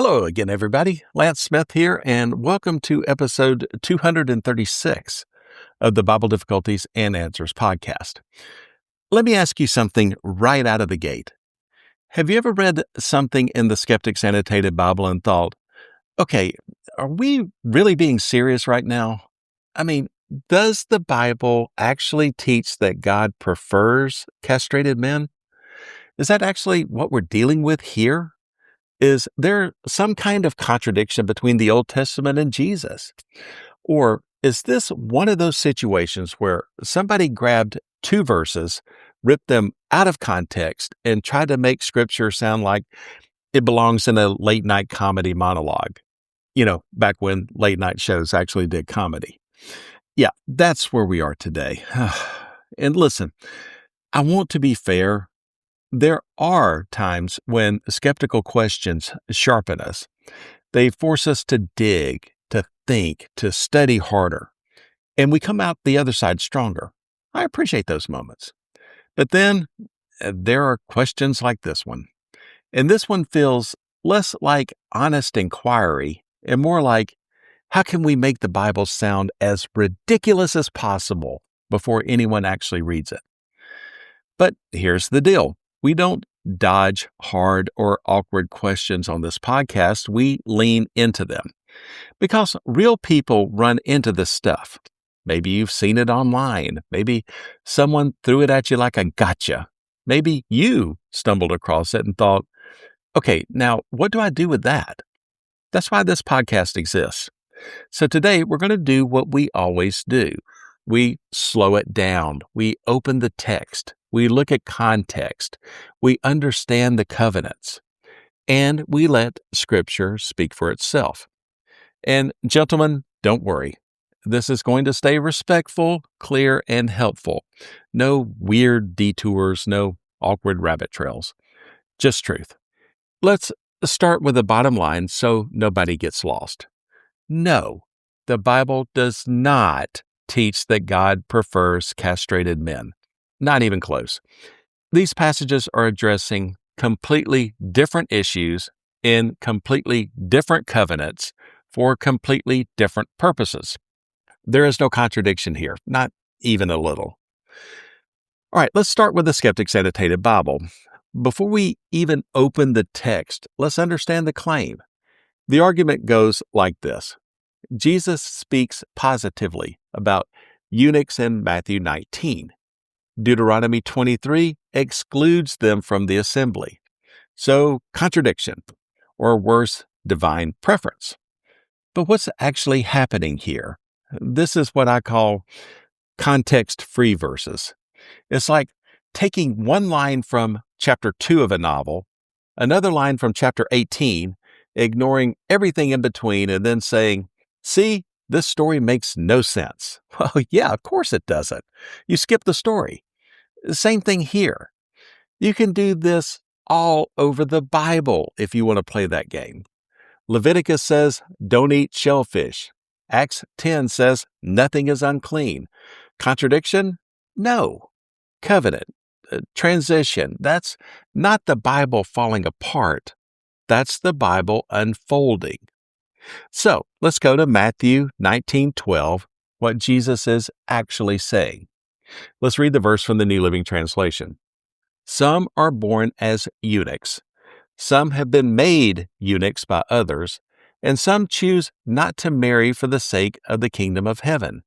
Hello again, everybody. Lance Smith here, and welcome to episode 236 of the Bible Difficulties and Answers podcast. Let me ask you something right out of the gate. Have you ever read something in the Skeptic's Annotated Bible and thought, okay, are we really being serious right now? I mean, does the Bible actually teach that God prefers castrated men? Is that actually what we're dealing with here? Is there some kind of contradiction between the Old Testament and Jesus? Or is this one of those situations where somebody grabbed two verses, ripped them out of context, and tried to make scripture sound like it belongs in a late night comedy monologue? Back when late night shows actually did comedy. Yeah, that's where we are today. And listen, I want to be fair. There are times when skeptical questions sharpen us. They force us to dig, to think, to study harder, and we come out the other side stronger. I appreciate those moments. But then there are questions like this one. And this one feels less like honest inquiry and more like, how can we make the Bible sound as ridiculous as possible before anyone actually reads it? But here's the deal. We don't dodge hard or awkward questions on this podcast. We lean into them because real people run into this stuff. Maybe you've seen it online. Maybe someone threw it at you like a gotcha. Maybe you stumbled across it and thought, okay, now what do I do with that? That's why this podcast exists. So today we're going to do what we always do. We slow it down. We open the text. We look at context. We understand the covenants. And we let Scripture speak for itself. And gentlemen, don't worry. This is going to stay respectful, clear, and helpful. No weird detours, no awkward rabbit trails. Just truth. Let's start with the bottom line so nobody gets lost. No, the Bible does not teach that God prefers castrated men. Not even close. These passages are addressing completely different issues in completely different covenants for completely different purposes. There is no contradiction here, not even a little. All right, let's start with the Skeptic's Annotated Bible. Before we even open the text, let's understand the claim. The argument goes like this. Jesus speaks positively about eunuchs in Matthew 19. Deuteronomy 23 excludes them from the assembly. So, contradiction, or worse, divine preference. But what's actually happening here? This is what I call context-free verses. It's like taking one line from chapter 2 of a novel, another line from chapter 18, ignoring everything in between, and then saying, see, this story makes no sense. Well, yeah, of course it doesn't. You skip the story. Same thing here. You can do this all over the Bible if you want to play that game. Leviticus says, don't eat shellfish. Acts 10 says, nothing is unclean. Contradiction? No. Covenant, transition, that's not the Bible falling apart. That's the Bible unfolding. So let's go to Matthew 19:12, what Jesus is actually saying. Let's read the verse from the New Living Translation. Some are born as eunuchs. Some have been made eunuchs by others, and some choose not to marry for the sake of the kingdom of heaven.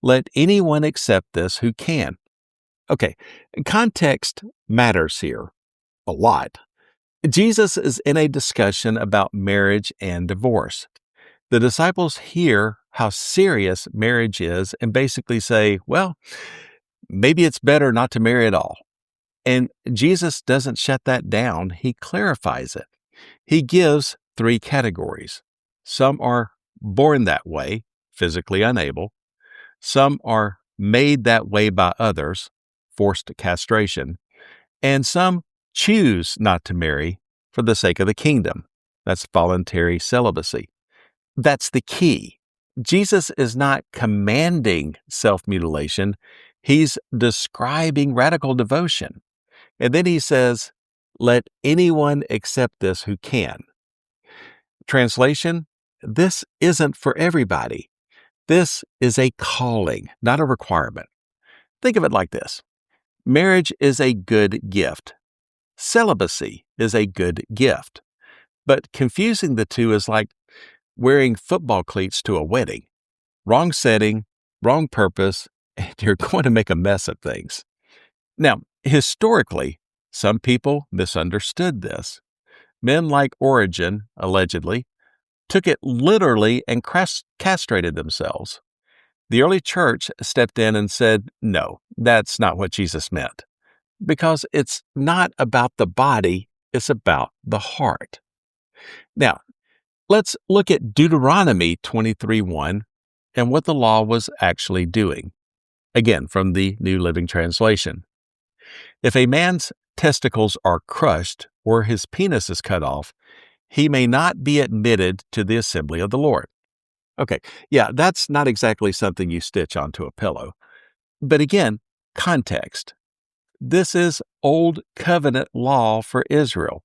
Let anyone accept this who can. Okay, context matters here a lot. Jesus is in a discussion about marriage and divorce. The disciples hear how serious marriage is and basically say, well, maybe it's better not to marry at all. And Jesus doesn't shut that down. He clarifies it. He gives three categories. Some are born that way, physically unable. Some are made that way by others, forced castration. And some choose not to marry for the sake of the kingdom. That's voluntary celibacy. That's the key. Jesus is not commanding self-mutilation. He's describing radical devotion. And then he says, let anyone accept this who can. Translation, this isn't for everybody. This is a calling, not a requirement. Think of it like this. Marriage is a good gift. Celibacy is a good gift. But confusing the two is like wearing football cleats to a wedding. Wrong setting, wrong purpose, and you're going to make a mess of things. Now, historically, some people misunderstood this. Men like Origen, allegedly, took it literally and castrated themselves. The early church stepped in and said, no, that's not what Jesus meant. Because it's not about the body, it's about the heart. Now, let's look at Deuteronomy 23:1 and what the law was actually doing. Again, from the New Living Translation. If a man's testicles are crushed or his penis is cut off, he may not be admitted to the assembly of the Lord. Okay, yeah, that's not exactly something you stitch onto a pillow. But again, context. This is Old Covenant law for Israel.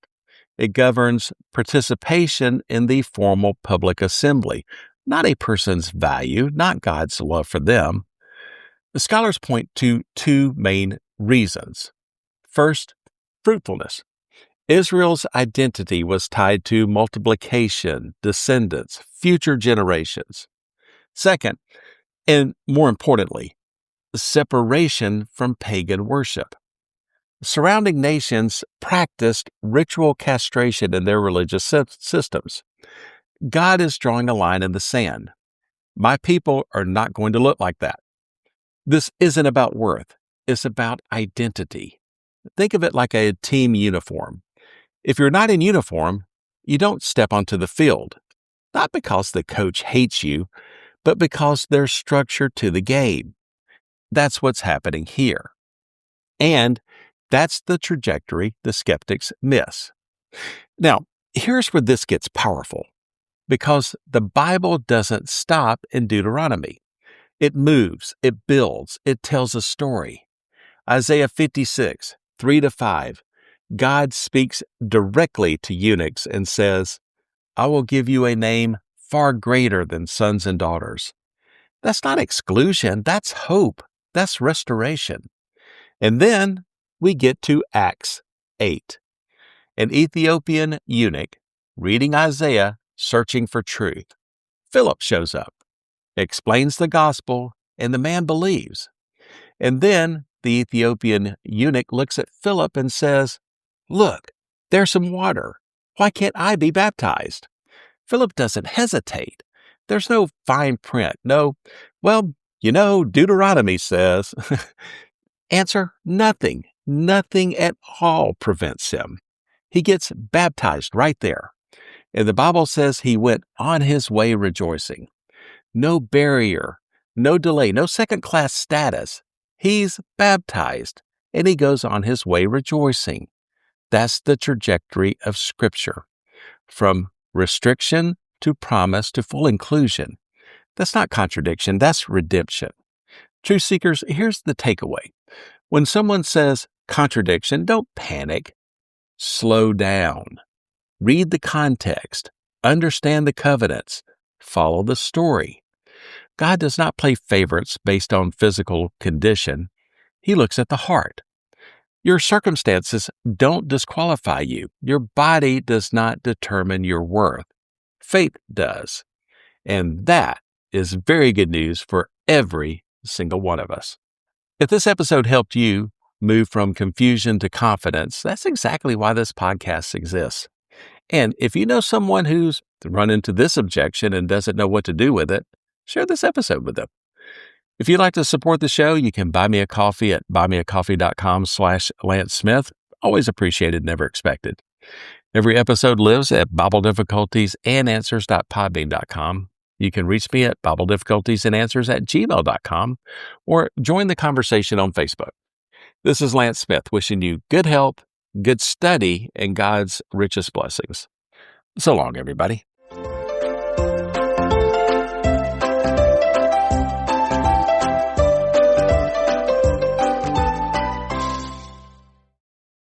It governs participation in the formal public assembly, not a person's value, not God's love for them. The scholars point to two main reasons. First, fruitfulness. Israel's identity was tied to multiplication, descendants, future generations. Second, and more importantly, separation from pagan worship. Surrounding nations practiced ritual castration in their religious systems. God is drawing a line in the sand. My people are not going to look like that. This isn't about worth. It's about identity. Think of it like a team uniform. If you're not in uniform, you don't step onto the field. Not because the coach hates you, but because there's structure to the game. That's what's happening here. And that's the trajectory the skeptics miss. Now, here's where this gets powerful. Because the Bible doesn't stop in Deuteronomy. It moves, it builds, it tells a story. Isaiah 56, 3-5. God speaks directly to eunuchs and says, I will give you a name far greater than sons and daughters. That's not exclusion, that's hope, that's restoration. And then we get to Acts 8. An Ethiopian eunuch reading Isaiah, searching for truth. Philip shows up, explains the gospel, and the man believes. And then the Ethiopian eunuch looks at Philip and says, Look, there's some water. Why can't I be baptized? Philip doesn't hesitate. There's no fine print. No, well, Deuteronomy says. Answer, nothing. Nothing at all prevents him. He gets baptized right there. And the Bible says he went on his way rejoicing. No barrier, no delay, no second-class status. He's baptized, and he goes on his way rejoicing. That's the trajectory of Scripture, from restriction to promise to full inclusion. That's not contradiction, that's redemption. Truth seekers, here's the takeaway. When someone says contradiction, don't panic. Slow down. Read the context. Understand the covenants. Follow the story. God does not play favorites based on physical condition. He looks at the heart. Your circumstances don't disqualify you. Your body does not determine your worth. Faith does. And that is very good news for every single one of us. If this episode helped you move from confusion to confidence, that's exactly why this podcast exists. And if you know someone who's run into this objection and doesn't know what to do with it, share this episode with them. If you'd like to support the show, you can buy me a coffee at buymeacoffee.com/Lance Smith. Always appreciated, never expected. Every episode lives at BibleDifficultiesAndAnswers.podbean.com. You can reach me at BibleDifficultiesAndAnswers@gmail.com or join the conversation on Facebook. This is Lance Smith wishing you good health, good study, and God's richest blessings. So long, everybody.